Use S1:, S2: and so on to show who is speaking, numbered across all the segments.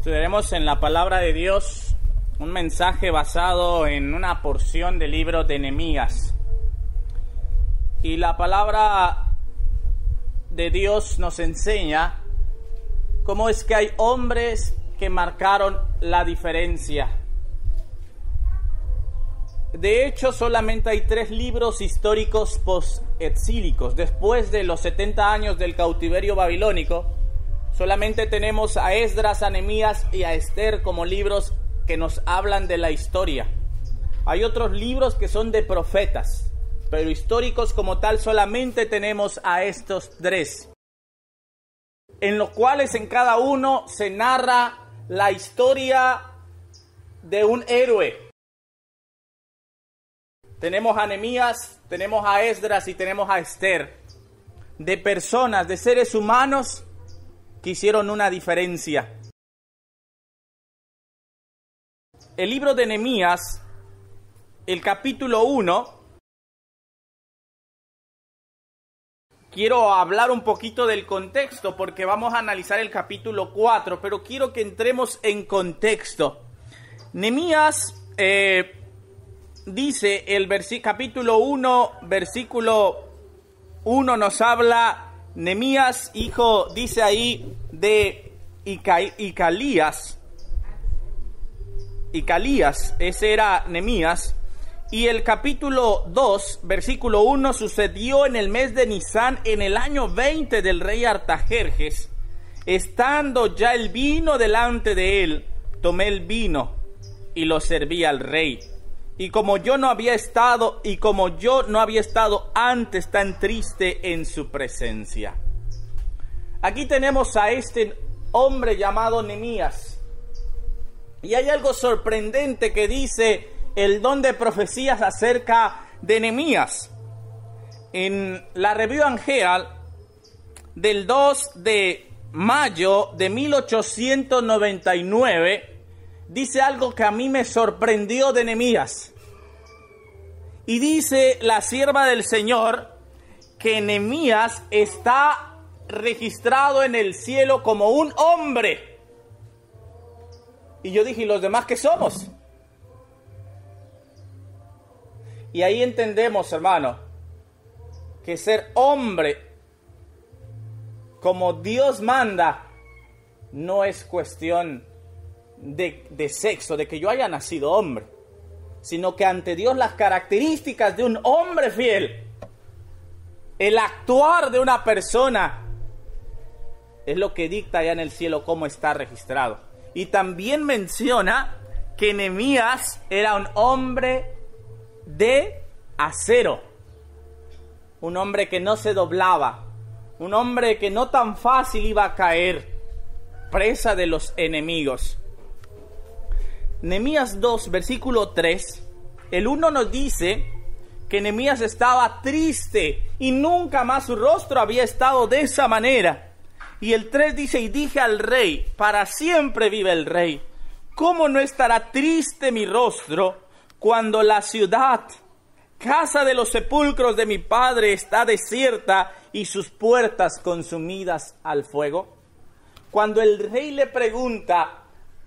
S1: Estudiaremos en la palabra de Dios un mensaje basado en una porción del libro de Nehemías. Y la palabra de Dios nos enseña cómo es que hay hombres que marcaron la diferencia. De hecho, solamente hay 3 libros históricos post-exílicos. Después de los 70 años del cautiverio babilónico, solamente tenemos a Esdras, a Nehemías y a Esther como libros que nos hablan de la historia. Hay otros libros que son de profetas, pero históricos como tal solamente tenemos a estos 3, en los cuales en cada uno se narra la historia de un héroe. Tenemos a Nehemías, tenemos a Esdras y tenemos a Esther, de personas, de seres humanos que hicieron una diferencia. El libro de Nehemías, el capítulo 1, quiero hablar un poquito del contexto porque vamos a analizar el capítulo 4, pero quiero que entremos en contexto. Nehemías dice el capítulo 1, versículo 1 nos habla, Nehemías, hijo, dice ahí, de Icalías, ese era Nehemías. Y el capítulo 2, versículo 1, sucedió en el mes de Nisán, en el año 20 del rey Artajerjes. Estando ya el vino delante de él, tomé el vino y lo serví al rey. Y como yo no había estado antes tan triste en su presencia. Aquí tenemos a este hombre llamado Nehemías. Y hay algo sorprendente que dice el don de profecías acerca de Nehemías. En la Review and Herald del 2 de mayo de 1899, dice algo que a mí me sorprendió de Nehemías. Y dice la sierva del Señor que Nehemías está registrado en el cielo como un hombre. Y yo dije, ¿y los demás qué somos? Y ahí entendemos, hermano, que ser hombre como Dios manda no es cuestión de sexo, de que yo haya nacido hombre, sino que ante Dios las características de un hombre fiel, el actuar de una persona, es lo que dicta allá en el cielo cómo está registrado. Y también menciona que Nehemías era un hombre de acero, un hombre que no se doblaba, un hombre que no tan fácil iba a caer presa de los enemigos. Nehemías 2, versículo 3, el 1 nos dice que Nehemías estaba triste y nunca más su rostro había estado de esa manera. Y el 3 dice, y dije al rey, para siempre vive el rey, ¿cómo no estará triste mi rostro cuando la ciudad, casa de los sepulcros de mi padre, está desierta y sus puertas consumidas al fuego? Cuando el rey le pregunta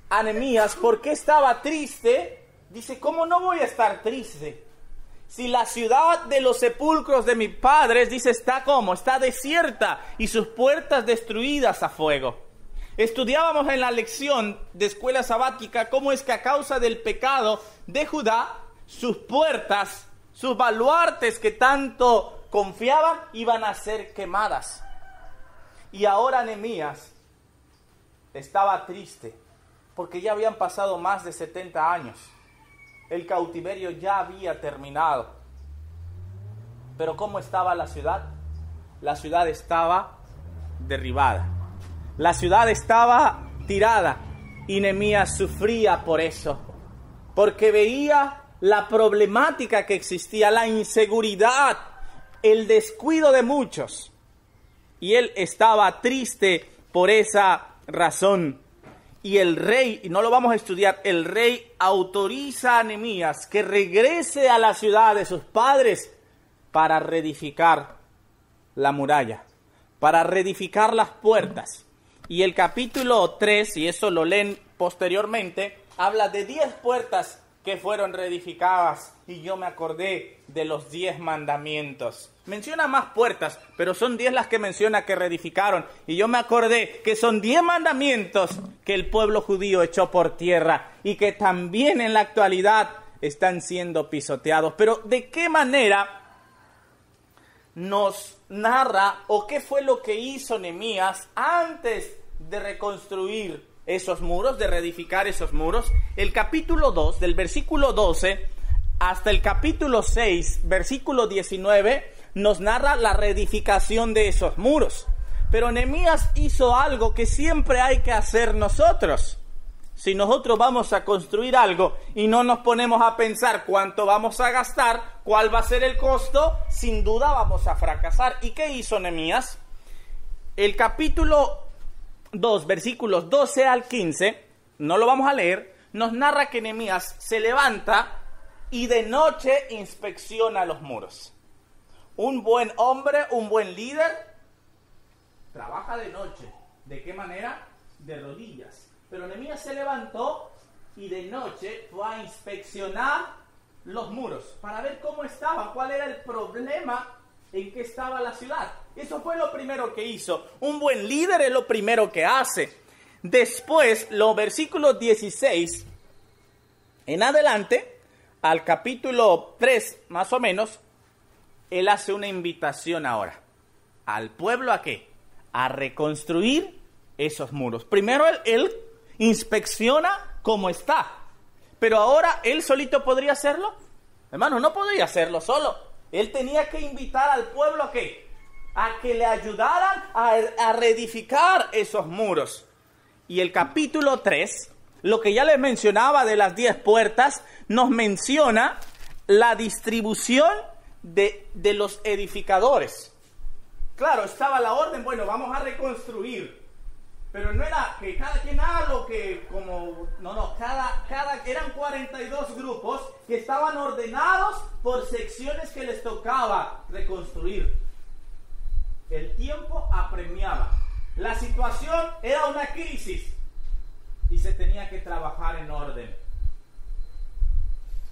S1: a Nehemías por qué estaba triste, dice, ¿cómo no voy a estar triste? Si la ciudad de los sepulcros de mis padres, dice, está como, está desierta y sus puertas destruidas a fuego. Estudiábamos en la lección de escuela sabática cómo es que a causa del pecado de Judá, sus puertas, sus baluartes que tanto confiaban, iban a ser quemadas. Y ahora Nehemías estaba triste porque ya habían pasado más de 70 años. El cautiverio ya había terminado. Pero ¿cómo estaba la ciudad? La ciudad estaba derribada. La ciudad estaba tirada. Y Nehemías sufría por eso. Porque veía la problemática que existía, la inseguridad, el descuido de muchos. Y él estaba triste por esa razón. Y el rey, y no lo vamos a estudiar, el rey autoriza a Nehemías que regrese a la ciudad de sus padres para reedificar la muralla, para reedificar las puertas. Y el capítulo 3, y eso lo leen posteriormente, habla de 10 puertas que fueron reedificadas. Y yo me acordé de los 10 mandamientos. Menciona más puertas, pero son 10 las que menciona que reedificaron. Y yo me acordé que son 10 mandamientos que el pueblo judío echó por tierra y que también en la actualidad están siendo pisoteados. Pero ¿de qué manera nos narra o qué fue lo que hizo Nehemías antes de reconstruir esos muros, de reedificar esos muros? El capítulo 2, del versículo 12 hasta el capítulo 6, versículo 19, nos narra la reedificación de esos muros. Pero Nehemías hizo algo que siempre hay que hacer nosotros. Si nosotros vamos a construir algo y no nos ponemos a pensar cuánto vamos a gastar, cuál va a ser el costo, sin duda vamos a fracasar. ¿Y qué hizo Nehemías? El capítulo 2, versículos 12 al 15, no lo vamos a leer, nos narra que Nehemías se levanta y de noche inspecciona los muros. Un buen hombre, un buen líder, trabaja de noche. ¿De qué manera? De rodillas. Pero Nehemías se levantó y de noche fue a inspeccionar los muros para ver cómo estaban, cuál era el problema en que estaba la ciudad. Eso fue lo primero que hizo. Un buen líder es lo primero que hace. Después, los versículos 16 en adelante, al capítulo 3 más o menos, él hace una invitación ahora al pueblo ¿a qué? A reconstruir esos muros. Primero él inspecciona cómo está, pero ahora él solito podría hacerlo. Hermano, no podría hacerlo solo. Él tenía que invitar al pueblo ¿a qué? A que le ayudaran a reedificar esos muros. Y el capítulo 3, lo que ya les mencionaba de las 10 puertas, nos menciona la distribución de los edificadores. Claro, estaba la orden, bueno, vamos a reconstruir. Pero no era que cada quien haga lo que, como, no, eran 42 grupos que estaban ordenados por secciones que les tocaba reconstruir. El tiempo apremiaba. La situación era una crisis y se tenía que trabajar en orden.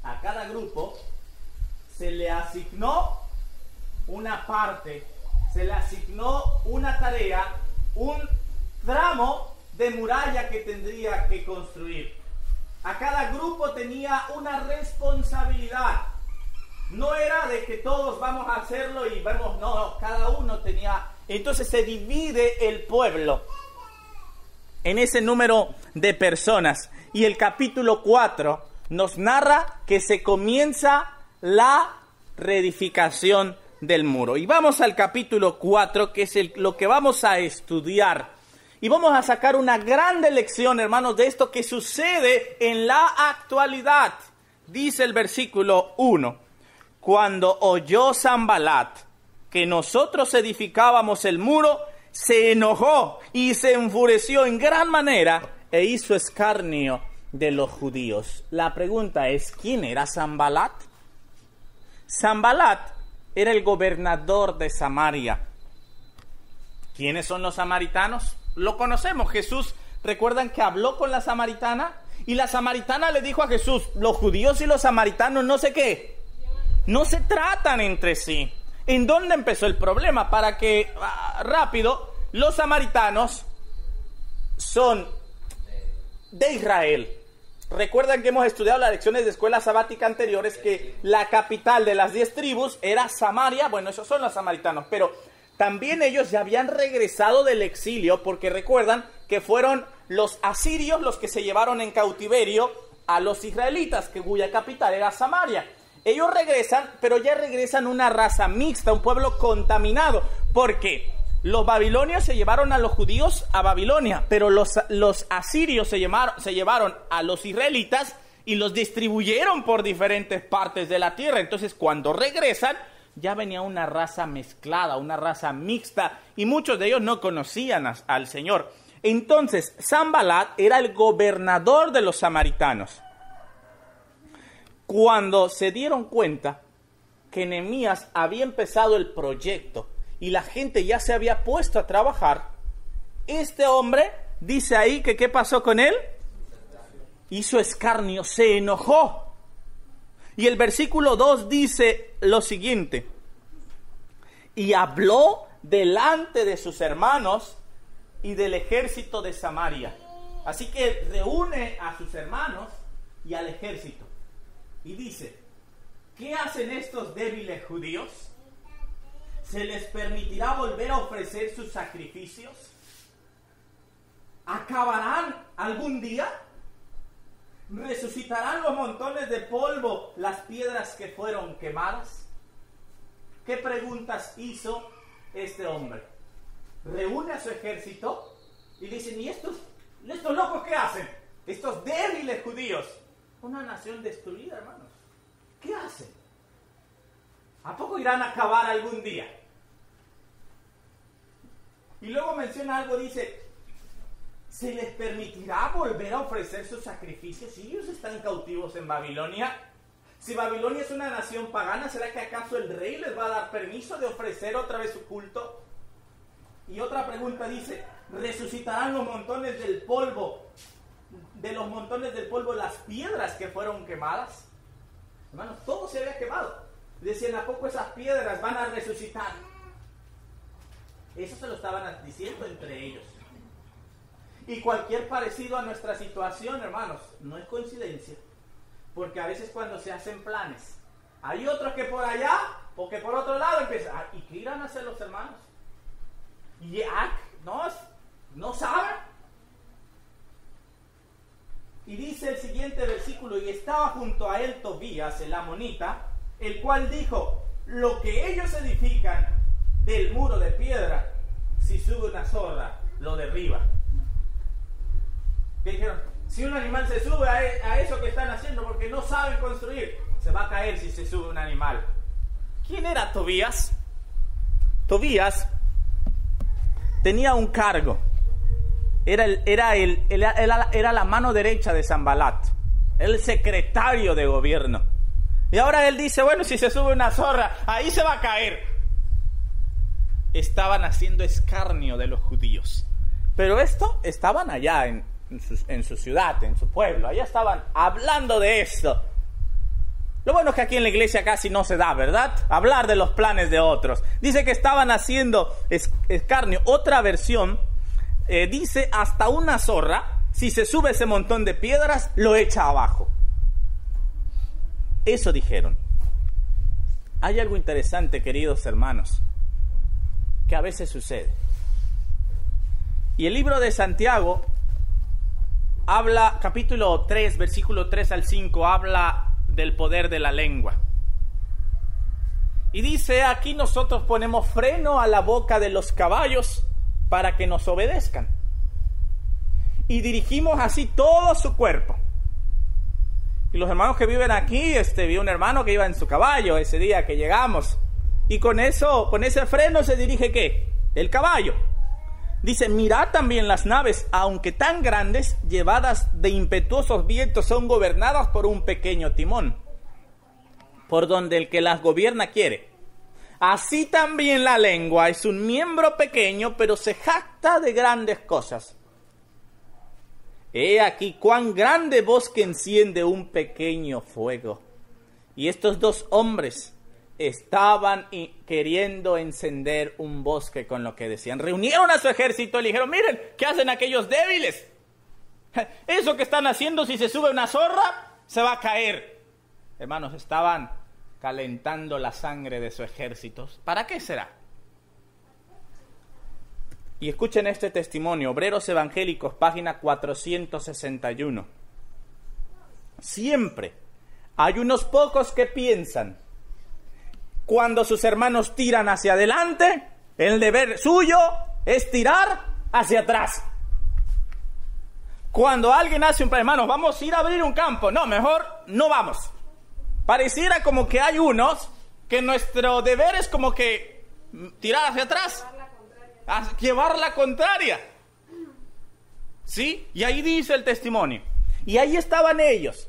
S1: A cada grupo se le asignó una parte, se le asignó una tarea, un tramo de muralla que tendría que construir. A cada grupo tenía una responsabilidad. No era de que todos vamos a hacerlo y vemos, no, cada uno tenía. Entonces se divide el pueblo en ese número de personas. Y el capítulo 4 nos narra que se comienza la reedificación del muro. Y vamos al capítulo 4, que es lo que vamos a estudiar. Y vamos a sacar una grande lección, hermanos, de esto que sucede en la actualidad. Dice el versículo 1. Cuando oyó Sanbalat que nosotros edificábamos el muro, se enojó y se enfureció en gran manera e hizo escarnio de los judíos. La pregunta es, ¿quién era Sanbalat? Sanbalat era el gobernador de Samaria. ¿Quiénes son los samaritanos? Lo conocemos. Jesús, ¿recuerdan que habló con la samaritana? Y la samaritana le dijo a Jesús, los judíos y los samaritanos no sé qué, no se tratan entre sí. ¿En dónde empezó el problema? Para que, rápido, los samaritanos son de Israel. Recuerdan que hemos estudiado las lecciones de escuela sabática anteriores que la capital de las 10 tribus era Samaria. Bueno, esos son los samaritanos, pero también ellos ya habían regresado del exilio, porque recuerdan que fueron los asirios los que se llevaron en cautiverio a los israelitas, cuya capital era Samaria. Ellos regresan, pero ya regresan una raza mixta, un pueblo contaminado, porque los babilonios se llevaron a los judíos a Babilonia, pero los asirios se llevaron a los israelitas y los distribuyeron por diferentes partes de la tierra. Entonces, cuando regresan, ya venía una raza mezclada, una raza mixta, y muchos de ellos no conocían al Señor. Entonces, Sanbalat era el gobernador de los samaritanos. Cuando se dieron cuenta que Nehemías había empezado el proyecto y la gente ya se había puesto a trabajar, este hombre, dice ahí que ¿qué pasó con él? Hizo escarnio, se enojó. Y el versículo 2 dice lo siguiente: y habló delante de sus hermanos y del ejército de Samaria. Así que reúne a sus hermanos y al ejército. Y dice: ¿qué hacen estos débiles judíos? ¿Se les permitirá volver a ofrecer sus sacrificios? ¿Acabarán algún día? ¿Resucitarán los montones de polvo las piedras que fueron quemadas? ¿Qué preguntas hizo este hombre? Reúne a su ejército y dicen: ¿y estos locos qué hacen? Estos débiles judíos. Una nación destruida, hermanos. ¿Qué hacen? ¿A poco irán a acabar algún día? Y luego menciona algo, dice: ¿se les permitirá volver a ofrecer sus sacrificios si ellos están cautivos en Babilonia? Si Babilonia es una nación pagana, ¿será que acaso el rey les va a dar permiso de ofrecer otra vez su culto? Y otra pregunta dice: ¿resucitarán los montones del polvo, de los montones del polvo, las piedras que fueron quemadas? Hermanos, todo se había quemado. Decían: ¿a poco esas piedras van a resucitar? Eso se lo estaban diciendo entre ellos. Y cualquier parecido a nuestra situación, hermanos, no es coincidencia. Porque a veces cuando se hacen planes, hay otros que por allá o que por otro lado empiezan: ¿y qué irán a hacer los hermanos? Y no saben. Y dice el siguiente versículo: y estaba junto a él Tobías el amonita, el cual dijo: lo que ellos edifican del muro de piedra, si sube una zorra, lo derriba. ¿Qué dijeron? Si un animal se sube a eso que están haciendo porque no saben construir, se va a caer si se sube un animal. ¿Quién era Tobías? Tobías tenía un cargo. Era la mano derecha de Sanbalat, el secretario de gobierno. Y ahora él dice: bueno, si se sube una zorra, ahí se va a caer. Estaban haciendo escarnio de los judíos. Pero estaban allá en su ciudad, en su pueblo. Allá estaban hablando de esto. Lo bueno es que aquí en la iglesia casi no se da, ¿verdad? Hablar de los planes de otros. Dice que estaban haciendo escarnio. Otra versión dice: hasta una zorra, si se sube ese montón de piedras, lo echa abajo. Eso dijeron. Hay algo interesante, queridos hermanos, que a veces sucede. Y el libro de Santiago habla, capítulo 3, versículo 3 al 5, habla del poder de la lengua. Y dice: aquí nosotros ponemos freno a la boca de los caballos para que nos obedezcan. Y dirigimos así todo su cuerpo. Y los hermanos que viven aquí, vi un hermano que iba en su caballo ese día que llegamos. Y con ese freno se dirige ¿qué? El caballo. Dice: mirad también las naves, aunque tan grandes, llevadas de impetuosos vientos, son gobernadas por un pequeño timón, por donde el que las gobierna quiere. Así también la lengua es un miembro pequeño, pero se jacta de grandes cosas. He aquí cuán grande bosque enciende un pequeño fuego. Y estos dos hombres estaban queriendo encender un bosque con lo que decían. Reunieron a su ejército y le dijeron: miren, ¿qué hacen aquellos débiles? Eso que están haciendo, si se sube una zorra, se va a caer. Hermanos, estaban calentando la sangre de su ejército. ¿Para qué será? Y escuchen este testimonio, Obreros Evangélicos, página 461. Siempre hay unos pocos que piensan: cuando sus hermanos tiran hacia adelante, el deber suyo es tirar hacia atrás. Cuando alguien hace un plan: hermanos, vamos a ir a abrir un campo. No, mejor no vamos. Pareciera como que hay unos que nuestro deber es como que tirar hacia atrás, llevar la contraria. ¿Sí? Y ahí dice el testimonio. Y ahí estaban ellos.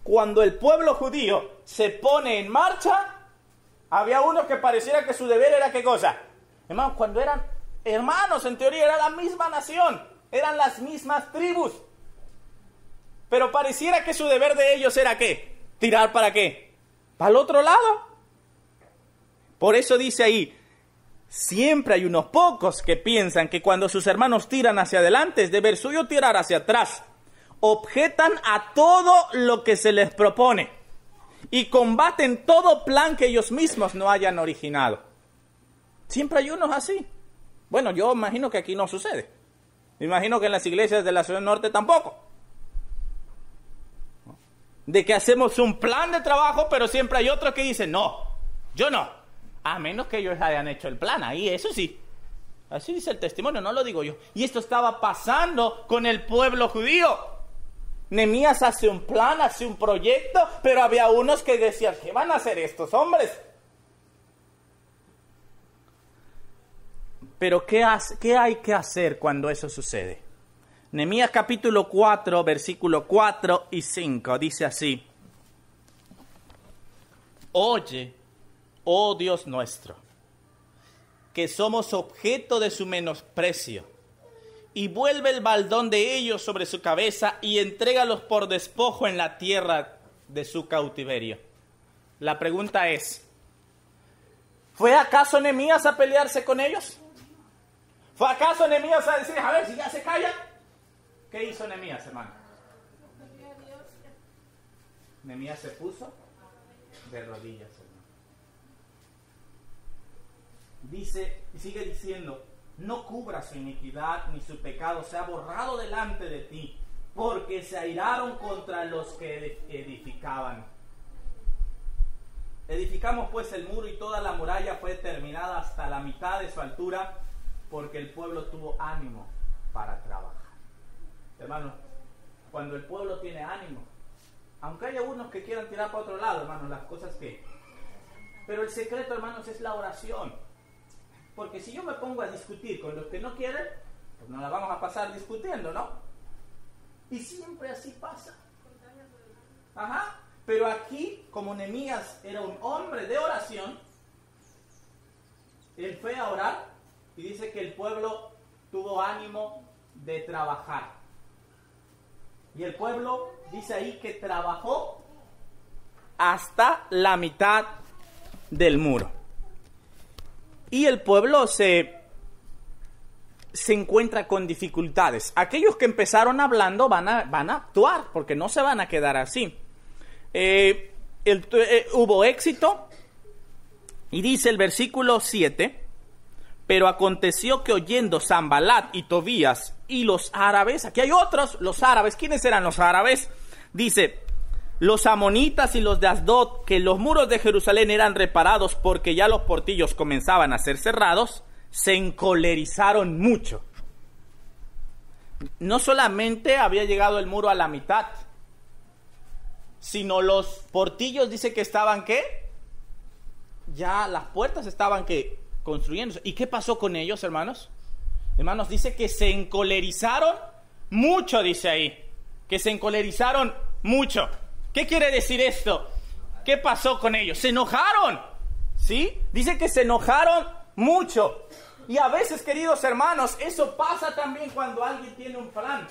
S1: Cuando el pueblo judío se pone en marcha, había unos que pareciera que su deber era ¿qué cosa? Hermanos, cuando eran Hermanos, en teoría era la misma nación, eran las mismas tribus. Pero pareciera que su deber de ellos era ¿qué? ¿Tirar para qué? ¿Para el otro lado? Por eso dice ahí, siempre hay unos pocos que piensan que cuando sus hermanos tiran hacia adelante es deber suyo tirar hacia atrás. Objetan a todo lo que se les propone y combaten todo plan que ellos mismos no hayan originado. Siempre hay unos así. Bueno, yo imagino que aquí no sucede. Me imagino que en las iglesias de la ciudad norte tampoco. De que hacemos un plan de trabajo, pero siempre hay otros que dicen, no, yo no. A menos que ellos hayan hecho el plan. Ahí, eso sí. Así dice el testimonio, no lo digo yo. Y esto estaba pasando con el pueblo judío. Nehemías hace un plan, hace un proyecto, pero había unos que decían, ¿qué van a hacer estos hombres? Pero ¿qué hay que hacer cuando eso sucede? Nehemías capítulo 4, versículo 4 y 5, dice así. Oye, oh Dios nuestro, que somos objeto de su menosprecio, y vuelve el baldón de ellos sobre su cabeza y entrégalos por despojo en la tierra de su cautiverio. La pregunta es, ¿fue acaso Nehemías a pelearse con ellos? ¿Fue acaso Nehemías a decir, a ver, si ya se callan? ¿Qué hizo Nehemías, hermano? Nehemías se puso de rodillas, hermano. Dice, y sigue diciendo, no cubra su iniquidad ni su pecado sea borrado delante de ti, porque se airaron contra los que edificaban. Edificamos pues el muro y toda la muralla fue terminada hasta la mitad de su altura, porque el pueblo tuvo ánimo para trabajar. Hermano, cuando el pueblo tiene ánimo, aunque haya unos que quieran tirar para otro lado, hermano, las cosas que... Pero el secreto, hermanos, es la oración. Porque si yo me pongo a discutir con los que no quieren, pues nos la vamos a pasar discutiendo, ¿no? Y siempre así pasa. Ajá. Pero aquí, como Nehemías era un hombre de oración, él fue a orar y dice que el pueblo tuvo ánimo de trabajar. Y el pueblo dice ahí que trabajó hasta la mitad del muro. Y el pueblo se encuentra con dificultades. Aquellos que empezaron hablando van a actuar, porque no se van a quedar así. Hubo éxito, y dice el versículo 7, pero aconteció que oyendo Sanbalat y Tobías y los árabes, aquí hay otros, los árabes, ¿quiénes eran los árabes? Dice, los amonitas y los de Asdod, que los muros de Jerusalén eran reparados porque ya los portillos comenzaban a ser cerrados, se encolerizaron mucho. No solamente había llegado el muro a la mitad, sino los portillos dice que estaban, ¿qué? Ya las puertas estaban, ¿qué? Construyéndose. ¿Y qué pasó con ellos, hermanos? Hermanos, dice que se encolerizaron mucho, dice ahí. Que se encolerizaron mucho. ¿Qué quiere decir esto? ¿Qué pasó con ellos? Se enojaron, ¿sí? Dice que se enojaron mucho. Y a veces, queridos hermanos, eso pasa también cuando alguien tiene un plan.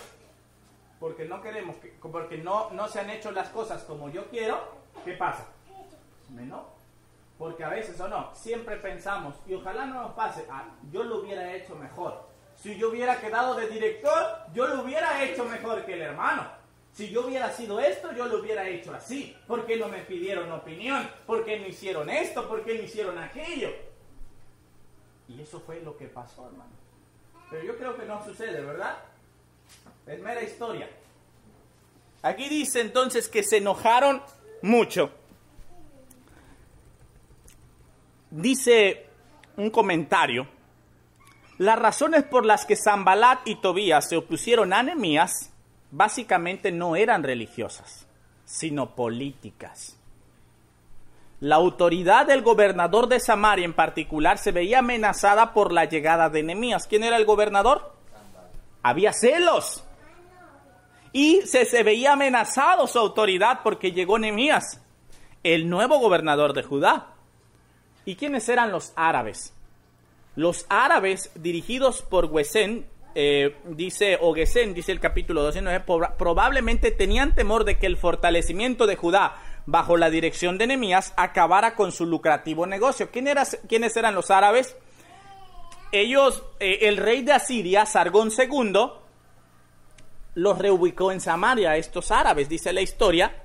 S1: Porque no queremos, porque no se han hecho las cosas como yo quiero. ¿Qué pasa? Me enojo. Porque a veces, o no, siempre pensamos, y ojalá no nos pase, yo lo hubiera hecho mejor. Si yo hubiera quedado de director, yo lo hubiera hecho mejor que el hermano. Si yo hubiera sido esto, yo lo hubiera hecho así. ¿Por qué no me pidieron opinión? ¿Por qué no hicieron esto? ¿Por qué no hicieron aquello? Y eso fue lo que pasó, hermano. Pero yo creo que no sucede, ¿verdad? Es mera historia. Aquí dice entonces que se enojaron mucho. Dice un comentario, las razones por las que Sanbalat y Tobías se opusieron a Nehemías básicamente no eran religiosas, sino políticas. La autoridad del gobernador de Samaria en particular se veía amenazada por la llegada de Nehemías. ¿Quién era el gobernador? Había celos. Y se veía amenazado su autoridad porque llegó Nehemías, el nuevo gobernador de Judá. ¿Y quiénes eran los árabes? Los árabes, dirigidos por Gesén, dice el capítulo 19, probablemente tenían temor de que el fortalecimiento de Judá bajo la dirección de Nehemías acabara con su lucrativo negocio. ¿Quiénes eran los árabes? Ellos, el rey de Asiria, Sargón II, los reubicó en Samaria, estos árabes, dice la historia.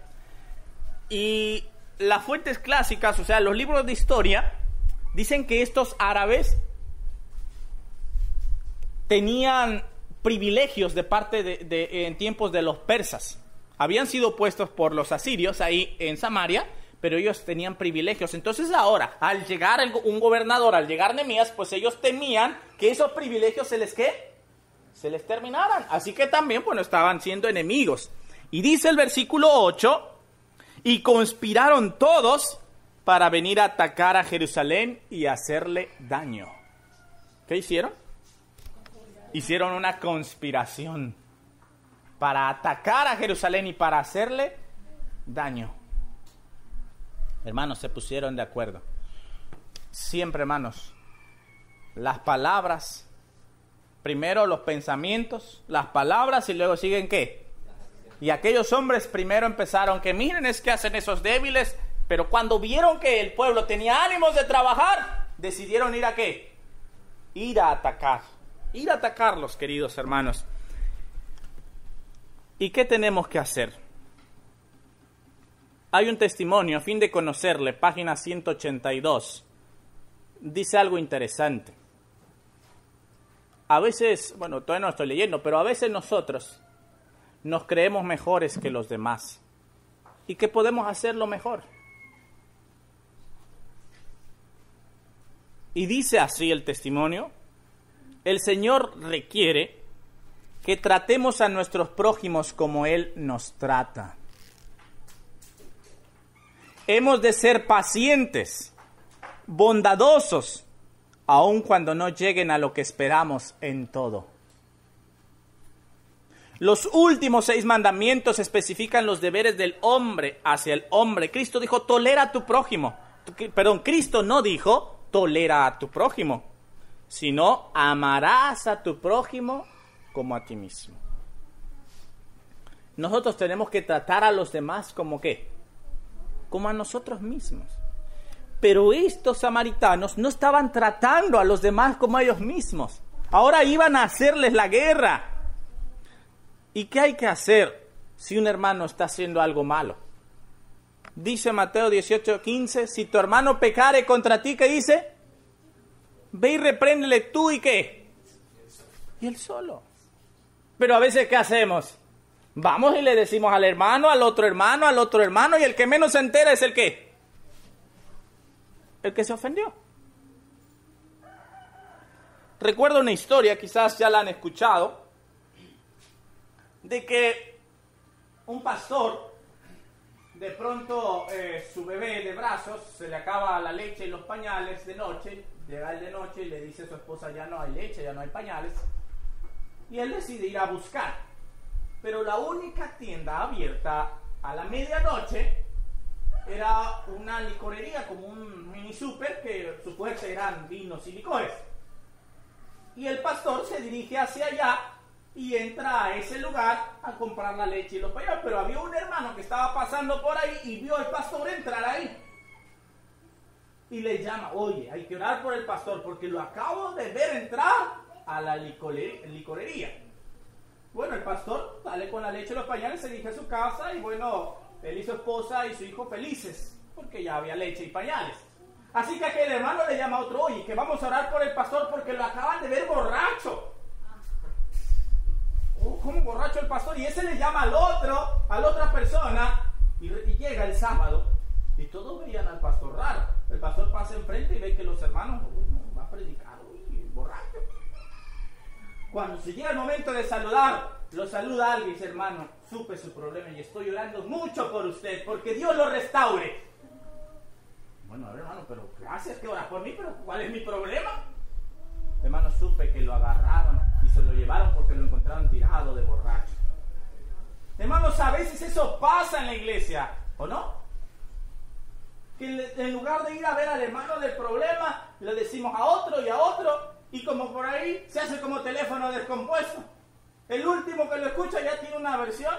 S1: Y las fuentes clásicas, o sea, los libros de historia, dicen que estos árabes tenían privilegios de parte en tiempos de los persas. Habían sido puestos por los asirios ahí en Samaria, pero ellos tenían privilegios. Entonces ahora, al llegar un gobernador, al llegar Nehemías, pues ellos temían que esos privilegios se les terminaran. Así que también, bueno, estaban siendo enemigos. Y dice el versículo 8, y conspiraron todos para venir a atacar a Jerusalén y hacerle daño. ¿Qué hicieron? Hicieron una conspiración para atacar a Jerusalén y para hacerle daño. Hermanos, se pusieron de acuerdo. Siempre, hermanos, las palabras, primero los pensamientos, las palabras y luego siguen ¿qué? Y aquellos hombres primero empezaron que miren es que hacen esos débiles, pero cuando vieron que el pueblo tenía ánimos de trabajar, decidieron ir a ¿qué? Ir a atacarlos, queridos hermanos. ¿Y qué tenemos que hacer? Hay un testimonio, a fin de conocerle, página 182. Dice algo interesante. A veces, bueno, todavía no estoy leyendo, pero a veces nosotros nos creemos mejores que los demás y que podemos hacerlo mejor. Y dice así el testimonio: el Señor requiere que tratemos a nuestros prójimos como Él nos trata. Hemos de ser pacientes, bondadosos, aun cuando no lleguen a lo que esperamos en todo. Los últimos 6 mandamientos especifican los deberes del hombre hacia el hombre. Cristo dijo, tolera a tu prójimo. Cristo no dijo, tolera a tu prójimo, sino amarás a tu prójimo como a ti mismo. Nosotros tenemos que tratar a los demás como ¿qué? Como a nosotros mismos. Pero estos samaritanos no estaban tratando a los demás como a ellos mismos. Ahora iban a hacerles la guerra. ¿Y qué hay que hacer si un hermano está haciendo algo malo? Dice Mateo 18:15, si tu hermano pecare contra ti, ¿qué dice? Ve y repréndele tú y ¿qué? Y él solo. Pero a veces, ¿qué hacemos? Vamos y le decimos al hermano, al otro hermano, al otro hermano, y el que menos se entera es el ¿qué? El que se ofendió. Recuerdo una historia, quizás ya la han escuchado, de que un pastor, de pronto su bebé de brazos, se le acaba la leche y los pañales de noche, llega él de noche y le dice a su esposa, ya no hay leche, ya no hay pañales, y él decide ir a buscar, pero la única tienda abierta a la medianoche era una licorería, como un mini super, que su fuerte eran vinos y licores, y el pastor se dirige hacia allá y entra a ese lugar a comprar la leche y los pañales, pero había un hermano que estaba pasando por ahí y vio al pastor entrar ahí. Y le llama, oye, hay que orar por el pastor porque lo acabo de ver entrar a la licorería. Bueno, el pastor sale con la leche y los pañales, se dirige a su casa y bueno, él y su esposa y su hijo felices porque ya había leche y pañales. Así que aquel hermano le llama a otro, oye, que vamos a orar por el pastor porque lo acaban de ver borracho. ¿Cómo borracho el pastor? Y ese le llama a la otra persona, y llega el sábado, y todos veían al pastor raro. El pastor pasa enfrente y ve que los hermanos, no, va a predicar, borracho. Cuando se llega el momento de saludar, lo saluda alguien y dice, hermano, supe su problema y estoy orando mucho por usted, porque Dios lo restaure. Bueno, a ver, hermano, pero gracias que oras por mí, pero ¿cuál es mi problema? Hermano, supe que lo agarraron y se lo llevaron porque lo encontraron tirado de borracho. Hermanos, a veces eso pasa en la iglesia, ¿o no? Que en lugar de ir a ver al hermano del problema, le decimos a otro, y como por ahí se hace como teléfono descompuesto. El último que lo escucha ya tiene una versión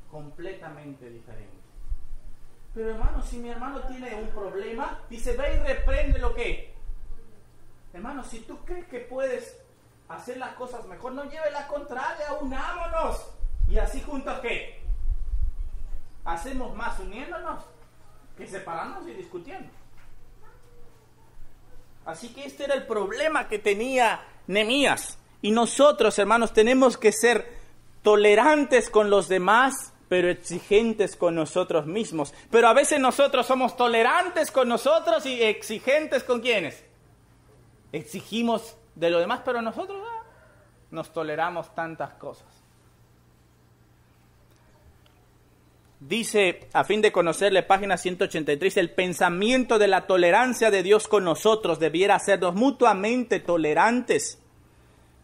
S1: completamente diferente. Pero hermano, si mi hermano tiene un problema, dice, ve y reprende lo que. Hermano, si tú crees que puedes hacer las cosas mejor, no lleve la contraria, unámonos. Y así juntos, ¿qué? Hacemos más uniéndonos que separándonos y discutiendo. Así que este era el problema que tenía Nehemías. Y nosotros, hermanos, tenemos que ser tolerantes con los demás, pero exigentes con nosotros mismos. Pero a veces nosotros somos tolerantes con nosotros y exigentes ¿con quiénes? Exigimos de los demás, pero nosotros nos toleramos tantas cosas. Dice, a fin de conocerle, página 183, el pensamiento de la tolerancia de Dios con nosotros debiera hacernos mutuamente tolerantes.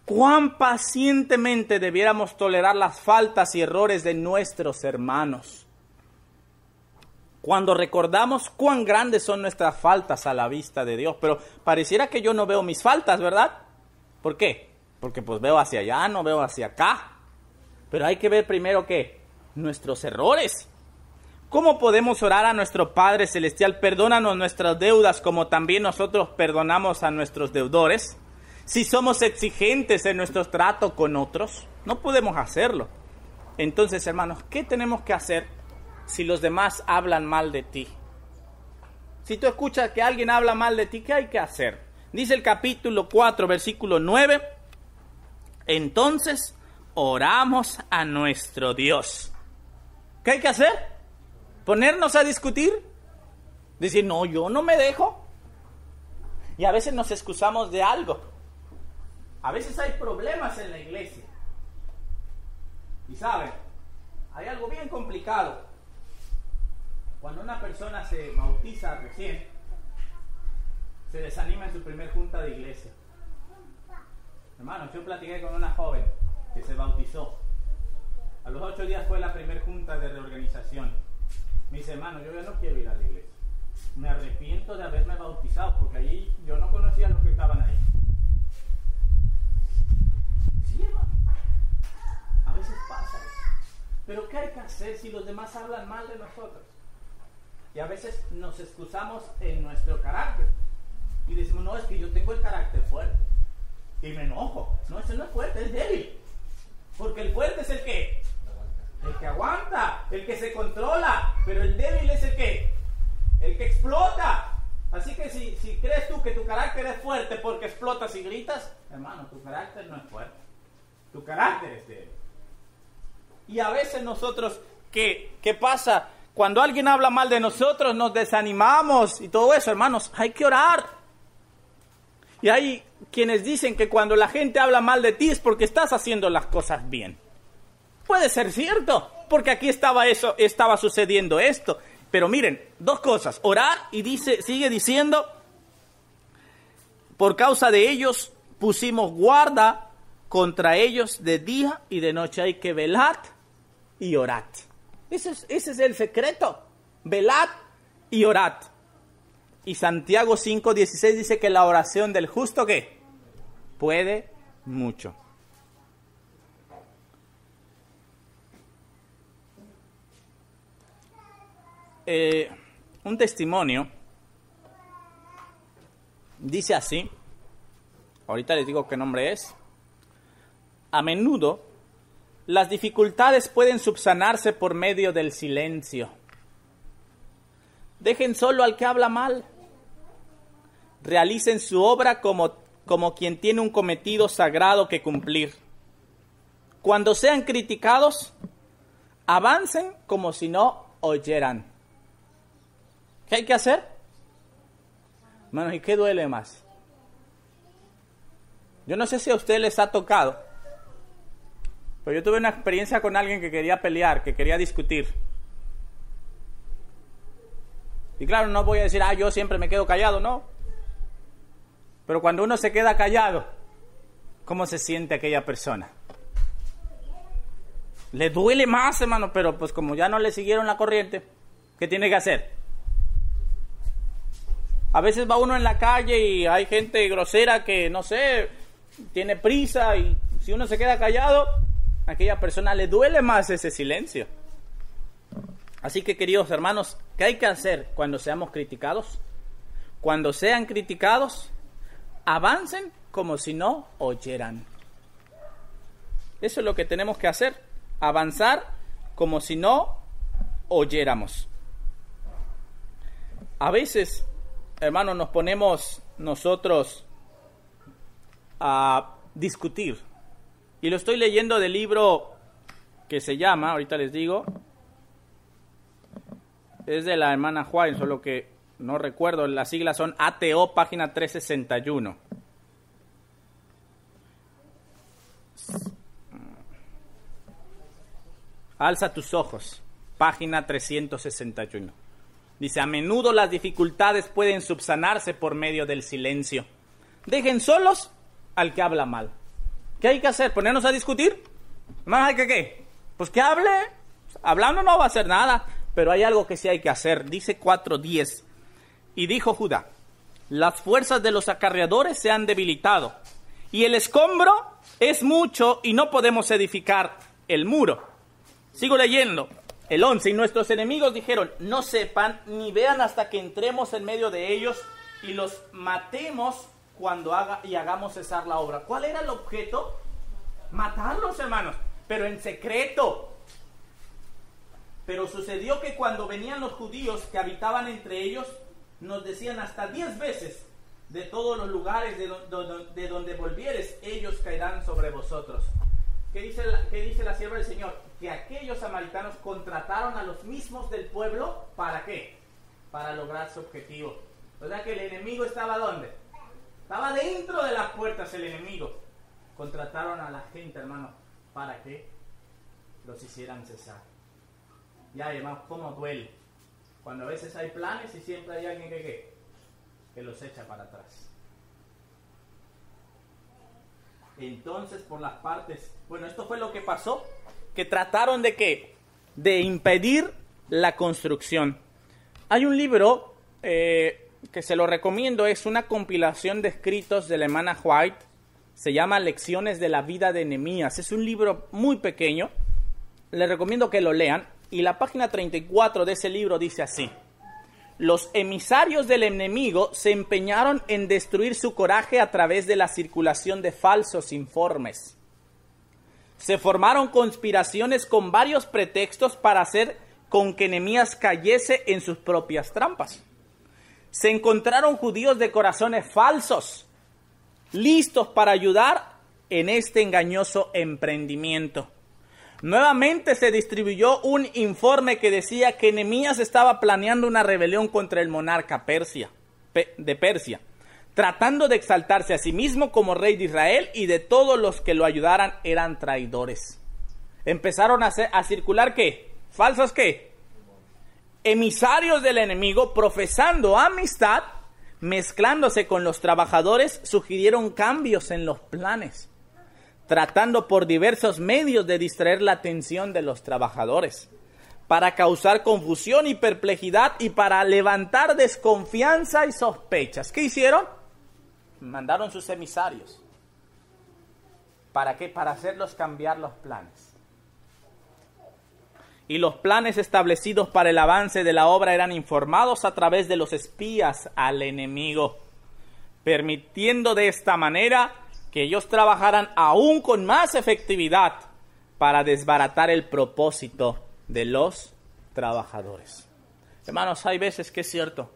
S1: Cuán pacientemente debiéramos tolerar las faltas y errores de nuestros hermanos. Cuando recordamos cuán grandes son nuestras faltas a la vista de Dios, pero pareciera que yo no veo mis faltas, ¿verdad? ¿Por qué? Porque pues veo hacia allá, no veo hacia acá. Pero hay que ver primero ¿qué? Nuestros errores. ¿Cómo podemos orar a nuestro Padre Celestial? Perdónanos nuestras deudas como también nosotros perdonamos a nuestros deudores. Si somos exigentes en nuestro trato con otros, no podemos hacerlo. Entonces, hermanos, ¿qué tenemos que hacer si los demás hablan mal de ti? Si tú escuchas que alguien habla mal de ti, ¿qué hay que hacer? Dice el capítulo 4, versículo 9. Entonces, oramos a nuestro Dios. ¿Qué hay que hacer? ¿Ponernos a discutir? Decir, no, yo no me dejo. Y a veces nos excusamos de algo. A veces hay problemas en la iglesia. Y saben, hay algo bien complicado. Cuando una persona se bautiza recién, se desanima en su primer junta de iglesia. Hermanos, yo platiqué con una joven que se bautizó. A los 8 días fue la primera junta de reorganización. Me dice, hermano, yo ya no quiero ir a la iglesia. Me arrepiento de haberme bautizado, porque allí yo no conocía a los que estaban ahí. Sí, hermano. A veces pasa eso. Pero ¿qué hay que hacer si los demás hablan mal de nosotros? Y a veces nos excusamos en nuestro carácter. Y decimos, no, es que yo tengo el carácter fuerte. Y me enojo. No, ese no es fuerte, es débil. Porque el fuerte es el que aguanta, el que se controla. Pero el débil es el que explota. Así que si crees tú que tu carácter es fuerte porque explotas y gritas, hermano, tu carácter no es fuerte. Tu carácter es débil. Y a veces nosotros, ¿qué pasa? Cuando alguien habla mal de nosotros, nos desanimamos y todo eso, hermanos, hay que orar. Y hay quienes dicen que cuando la gente habla mal de ti es porque estás haciendo las cosas bien. Puede ser cierto, porque aquí estaba sucediendo esto. Pero miren, dos cosas, orar y sigue diciendo, por causa de ellos pusimos guarda contra ellos de día y de noche. Hay que velad y orad. Ese es el secreto, velad y orad. Y Santiago 5:16 dice que la oración del justo, ¿qué? Puede mucho. Un testimonio dice así, ahorita les digo qué nombre es. A menudo las dificultades pueden subsanarse por medio del silencio. Dejen solo al que habla mal. Realicen su obra como quien tiene un cometido sagrado que cumplir. Cuando sean criticados, avancen como si no oyeran. ¿Qué hay que hacer? Hermanos, ¿y qué duele más? Yo no sé si a ustedes les ha tocado, pero yo tuve una experiencia con alguien que quería pelear, que quería discutir. Y claro, no voy a decir, yo siempre me quedo callado, no. Pero cuando uno se queda callado, ¿cómo se siente aquella persona? Le duele más, hermano, pero pues como ya no le siguieron la corriente, ¿qué tiene que hacer? A veces va uno en la calle y hay gente grosera que, no sé, tiene prisa, y si uno se queda callado, a aquella persona le duele más ese silencio. Así que, queridos hermanos, ¿qué hay que hacer cuando seamos criticados? Cuando sean criticados, avancen como si no oyeran. Eso es lo que tenemos que hacer, avanzar como si no oyéramos. A veces, hermanos, nos ponemos nosotros a discutir. Y lo estoy leyendo del libro que se llama, ahorita les digo, es de la hermana White, solo que no recuerdo, las siglas son ATO, página 361. Alza tus ojos, página 361. Dice, a menudo las dificultades pueden subsanarse por medio del silencio. Dejen solos al que habla mal. ¿Qué hay que hacer? ¿Ponernos a discutir? ¿Más hay que qué? Pues que hable. Hablando no va a hacer nada, pero hay algo que sí hay que hacer. Dice 4:10. Y dijo Judá, las fuerzas de los acarreadores se han debilitado, y el escombro es mucho, y no podemos edificar el muro. Sigo leyendo. El 11, y nuestros enemigos dijeron, no sepan ni vean hasta que entremos en medio de ellos y los matemos cuando hagamos cesar la obra. ¿Cuál era el objeto? Matarlos, hermanos, pero en secreto. Pero sucedió que cuando venían los judíos que habitaban entre ellos, nos decían hasta 10 veces, de todos los lugares de donde volvieres, ellos caerán sobre vosotros. ¿Qué dice la sierva del Señor? Que aquellos samaritanos contrataron a los mismos del pueblo, ¿para qué? Para lograr su objetivo. O sea que el enemigo estaba ¿dónde? Estaba dentro de las puertas el enemigo. Contrataron a la gente, hermano, ¿para que los hicieran cesar? Ya, hermano, ¿cómo duele? Cuando a veces hay planes y siempre hay alguien que los echa para atrás. Entonces, por las partes, bueno, esto fue lo que pasó, que trataron de ¿qué? De impedir la construcción. Hay un libro que se lo recomiendo, es una compilación de escritos de la hermana White, se llama Lecciones de la vida de Nehemías. Es un libro muy pequeño, les recomiendo que lo lean, y la página 34 de ese libro dice así: los emisarios del enemigo se empeñaron en destruir su coraje a través de la circulación de falsos informes. Se formaron conspiraciones con varios pretextos para hacer con que Nehemías cayese en sus propias trampas. Se encontraron judíos de corazones falsos, listos para ayudar en este engañoso emprendimiento. Nuevamente se distribuyó un informe que decía que Nehemías estaba planeando una rebelión contra el monarca de Persia, tratando de exaltarse a sí mismo como rey de Israel, y de todos los que lo ayudaran eran traidores. Empezaron a circular ¿qué? ¿Falsos qué? Emisarios del enemigo, profesando amistad, mezclándose con los trabajadores, sugirieron cambios en los planes, tratando por diversos medios de distraer la atención de los trabajadores, para causar confusión y perplejidad y para levantar desconfianza y sospechas. ¿Qué hicieron? Mandaron sus emisarios. ¿Para qué? Para hacerlos cambiar los planes. Y los planes establecidos para el avance de la obra eran informados a través de los espías al enemigo, permitiendo de esta manera que ellos trabajaran aún con más efectividad para desbaratar el propósito de los trabajadores. Hermanos, hay veces que es cierto,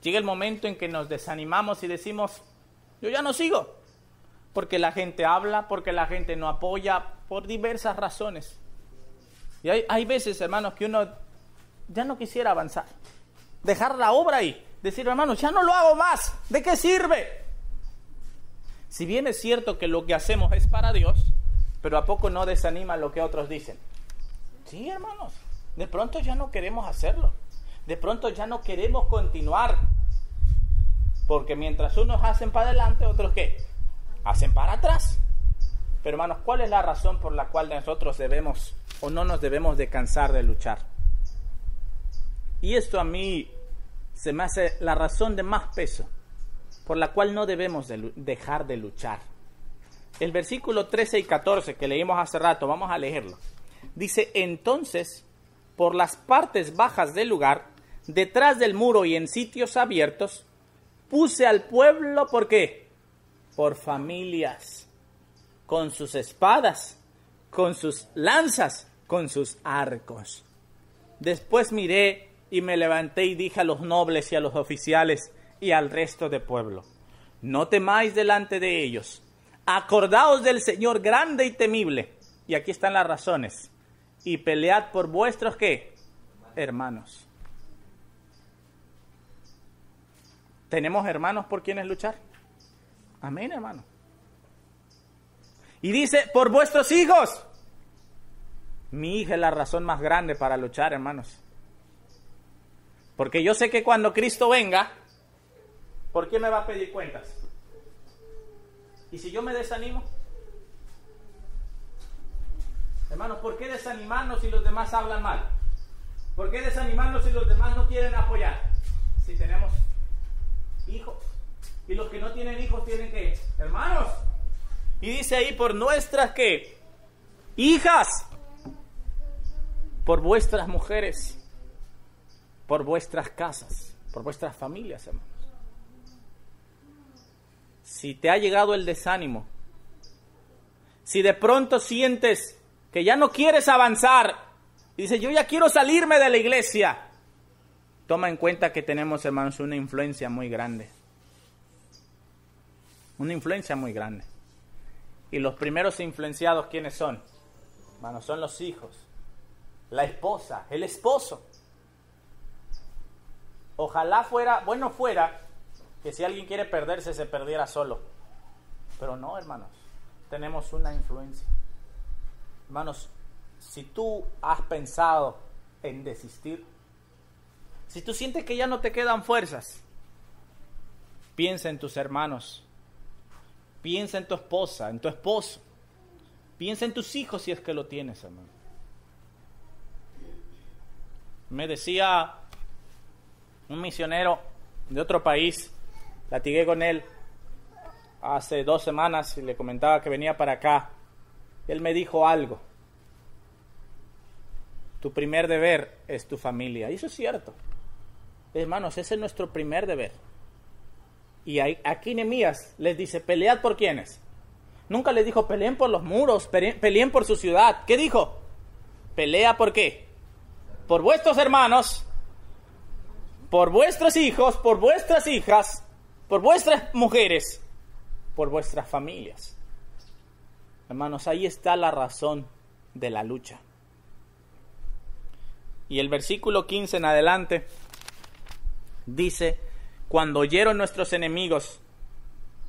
S1: llega el momento en que nos desanimamos y decimos, yo ya no sigo, porque la gente habla, porque la gente no apoya, por diversas razones. Y hay veces, hermanos, que uno ya no quisiera avanzar, dejar la obra ahí, decir, hermanos, ya no lo hago más, ¿de qué sirve? Si bien es cierto que lo que hacemos es para Dios, pero ¿a poco no desanima lo que otros dicen? Sí, hermanos, de pronto ya no queremos hacerlo, de pronto ya no queremos continuar, porque mientras unos hacen para adelante, otros ¿qué? Hacen para atrás. Pero hermanos, ¿cuál es la razón por la cual nosotros debemos o no nos debemos de cansar de luchar? Y esto a mí se me hace la razón de más peso por la cual no debemos dejar de luchar. El versículo 13 y 14 que leímos hace rato, vamos a leerlo. Dice, entonces, por las partes bajas del lugar, detrás del muro y en sitios abiertos, puse al pueblo, ¿por qué? Por familias, con sus espadas, con sus lanzas, con sus arcos. Después miré y me levanté y dije a los nobles y a los oficiales y al resto del pueblo, no temáis delante de ellos, acordaos del Señor grande y temible, y aquí están las razones, y pelead por vuestros, ¿qué? Hermanos. ¿Tenemos hermanos por quienes luchar? Amén, hermano. Y dice, por vuestros hijos. Mi hija es la razón más grande para luchar, hermanos. Porque yo sé que cuando Cristo venga, ¿por qué me va a pedir cuentas? ¿Y si yo me desanimo? Hermanos, ¿por qué desanimarnos si los demás hablan mal? ¿Por qué desanimarnos si los demás no quieren apoyar? Si tenemos hijos. Y los que no tienen hijos tienen que, hermanos. Y dice ahí, por nuestras, ¿qué? Hijas. Por vuestras mujeres. Por vuestras casas. Por vuestras familias, hermanos. Si te ha llegado el desánimo, si de pronto sientes que ya no quieres avanzar, y dices, yo ya quiero salirme de la iglesia, toma en cuenta que tenemos, hermanos, una influencia muy grande. Una influencia muy grande. Y los primeros influenciados, ¿quiénes son? Hermanos, son los hijos, la esposa, el esposo. Ojalá fuera que si alguien quiere perderse, se perdiera solo. Pero no, hermanos, tenemos una influencia. Hermanos, si tú has pensado en desistir, si tú sientes que ya no te quedan fuerzas, piensa en tus hermanos, piensa en tu esposa, en tu esposo, piensa en tus hijos si es que lo tienes, hermano. Me decía un misionero de otro país, platigué con él hace 2 semanas y le comentaba que venía para acá. Él me dijo algo. Tu primer deber es tu familia. Y eso es cierto. Hermanos, ese es nuestro primer deber. Y aquí Nehemías les dice, pelead por quiénes. Nunca les dijo, peleen por los muros, peleen por su ciudad. ¿Qué dijo? Pelea por qué. Por vuestros hermanos, por vuestros hijos, por vuestras hijas, por vuestras mujeres, por vuestras familias. Hermanos, ahí está la razón de la lucha. Y el versículo 15 en adelante dice, cuando oyeron nuestros enemigos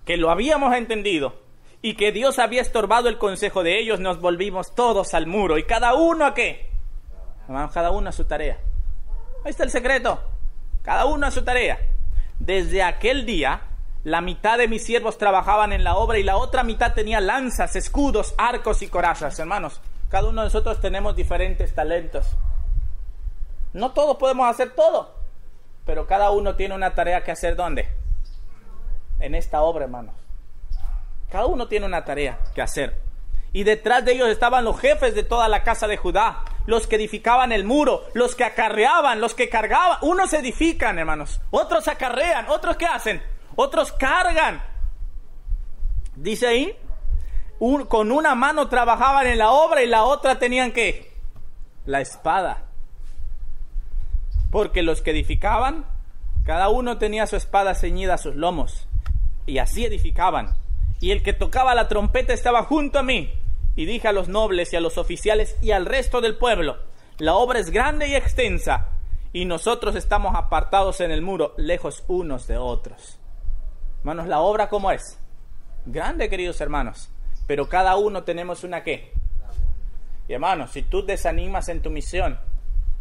S1: que lo habíamos entendido y que Dios había estorbado el consejo de ellos, nos volvimos todos al muro. ¿Y cada uno a qué? Hermanos, cada uno a su tarea. Ahí está el secreto. Cada uno a su tarea. Desde aquel día, la mitad de mis siervos trabajaban en la obra y la otra mitad tenía lanzas, escudos, arcos y corazas. Hermanos, cada uno de nosotros tenemos diferentes talentos. No todos podemos hacer todo, pero cada uno tiene una tarea que hacer. ¿Dónde? En esta obra, hermanos. Cada uno tiene una tarea que hacer. Y detrás de ellos estaban los jefes de toda la casa de Judá, los que edificaban el muro, los que acarreaban, los que cargaban. Unos edifican, hermanos, otros acarrean, otros ¿qué hacen? Otros cargan. Dice ahí, con una mano trabajaban en la obra y la otra tenían ¿qué? La espada. Porque los que edificaban, cada uno tenía su espada ceñida a sus lomos, y así edificaban. Y el que tocaba la trompeta estaba junto a mí. Y dije a los nobles y a los oficiales y al resto del pueblo, la obra es grande y extensa, y nosotros estamos apartados en el muro, lejos unos de otros. Hermanos, la obra ¿cómo es? Grande, queridos hermanos, pero cada uno tenemos una ¿qué? Y hermanos, si tú desanimas en tu misión,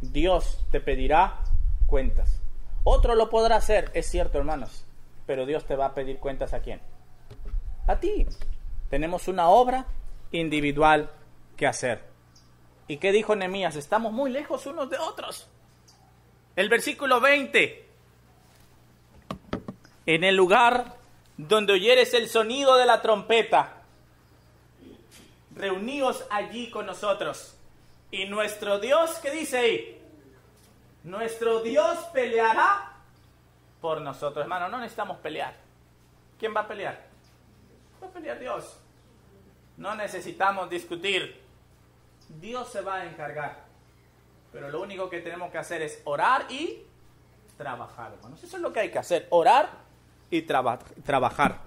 S1: Dios te pedirá cuentas. Otro lo podrá hacer, es cierto, hermanos, pero Dios te va a pedir cuentas ¿a quién? A ti. Tenemos una obra individual que hacer. ¿Y qué dijo Nehemías? Estamos muy lejos unos de otros. El versículo 20 en el lugar donde oyeres el sonido de la trompeta, reuníos allí con nosotros. Y nuestro Dios, ¿qué dice ahí? Nuestro Dios peleará por nosotros. Hermano, no necesitamos pelear. ¿Quién va a pelear? Va a pelear Dios. No necesitamos discutir. Dios se va a encargar. Pero lo único que tenemos que hacer es orar y trabajar, hermanos. Eso es lo que hay que hacer, orar y trabajar.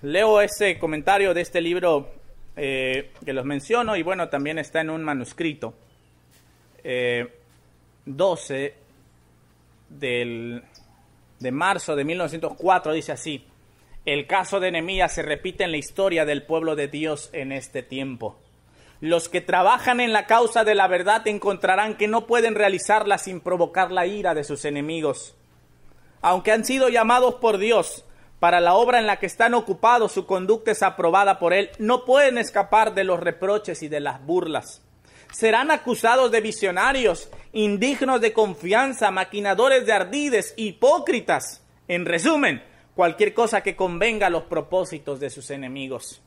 S1: Leo ese comentario de este libro que los menciono, y bueno, también está en un manuscrito 12 de marzo de 1904, dice así: el caso de Nehemías se repite en la historia del pueblo de Dios en este tiempo. Los que trabajan en la causa de la verdad encontrarán que no pueden realizarla sin provocar la ira de sus enemigos. Aunque han sido llamados por Dios para la obra en la que están ocupados, su conducta es aprobada por Él, no pueden escapar de los reproches y de las burlas. Serán acusados de visionarios, indignos de confianza, maquinadores de ardides, hipócritas. En resumen, cualquier cosa que convenga a los propósitos de sus enemigos.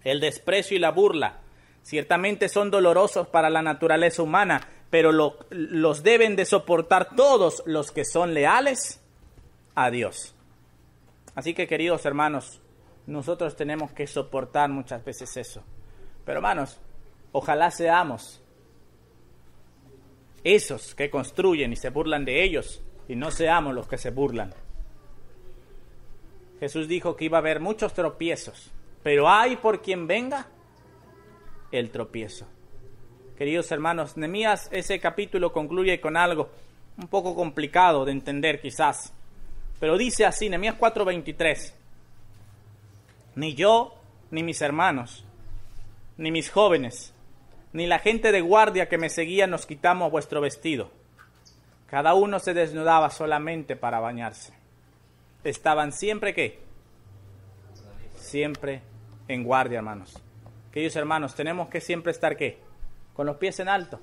S1: El desprecio y la burla ciertamente son dolorosos para la naturaleza humana, pero los deben de soportar todos los que son leales a Dios. Así que, queridos hermanos, nosotros tenemos que soportar muchas veces eso. Pero, hermanos, ojalá seamos esos que construyen y se burlan de ellos, y no seamos los que se burlan. Jesús dijo que iba a haber muchos tropiezos, pero hay por quien venga el tropiezo. Queridos hermanos, Nehemías, ese capítulo concluye con algo un poco complicado de entender quizás. Pero dice así, Nehemías 4:23. Ni yo, ni mis hermanos, ni mis jóvenes, ni la gente de guardia que me seguía nos quitamos vuestro vestido. Cada uno se desnudaba solamente para bañarse. Estaban siempre, ¿qué? Siempre en guardia, hermanos. Queridos hermanos, tenemos que siempre estar, ¿qué? Con los pies en alto.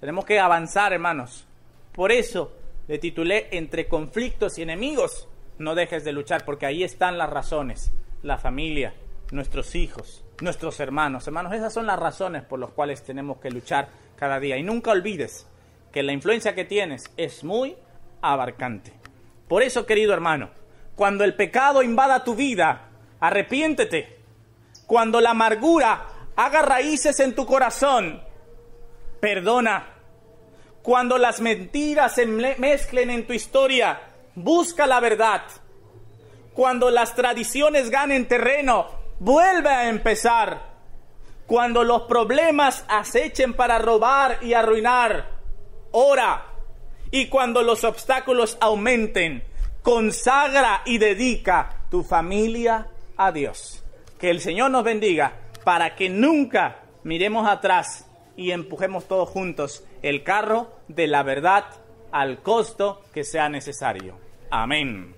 S1: Tenemos que avanzar, hermanos. Por eso le titulé Entre conflictos y enemigos, no dejes de luchar, porque ahí están las razones. La familia, nuestros hijos, nuestros hermanos. Hermanos, esas son las razones por las cuales tenemos que luchar cada día. Y nunca olvides que la influencia que tienes es muy abarcante. Por eso, querido hermano, cuando el pecado invada tu vida, arrepiéntete. Cuando la amargura haga raíces en tu corazón, perdona. Cuando las mentiras se mezclen en tu historia, busca la verdad. Cuando las tradiciones ganen terreno, vuelve a empezar. Cuando los problemas acechen para robar y arruinar, ora. Y cuando los obstáculos aumenten, consagra y dedica tu familia a Dios. Que el Señor nos bendiga para que nunca miremos atrás y empujemos todos juntos el carro de la verdad al costo que sea necesario. Amén.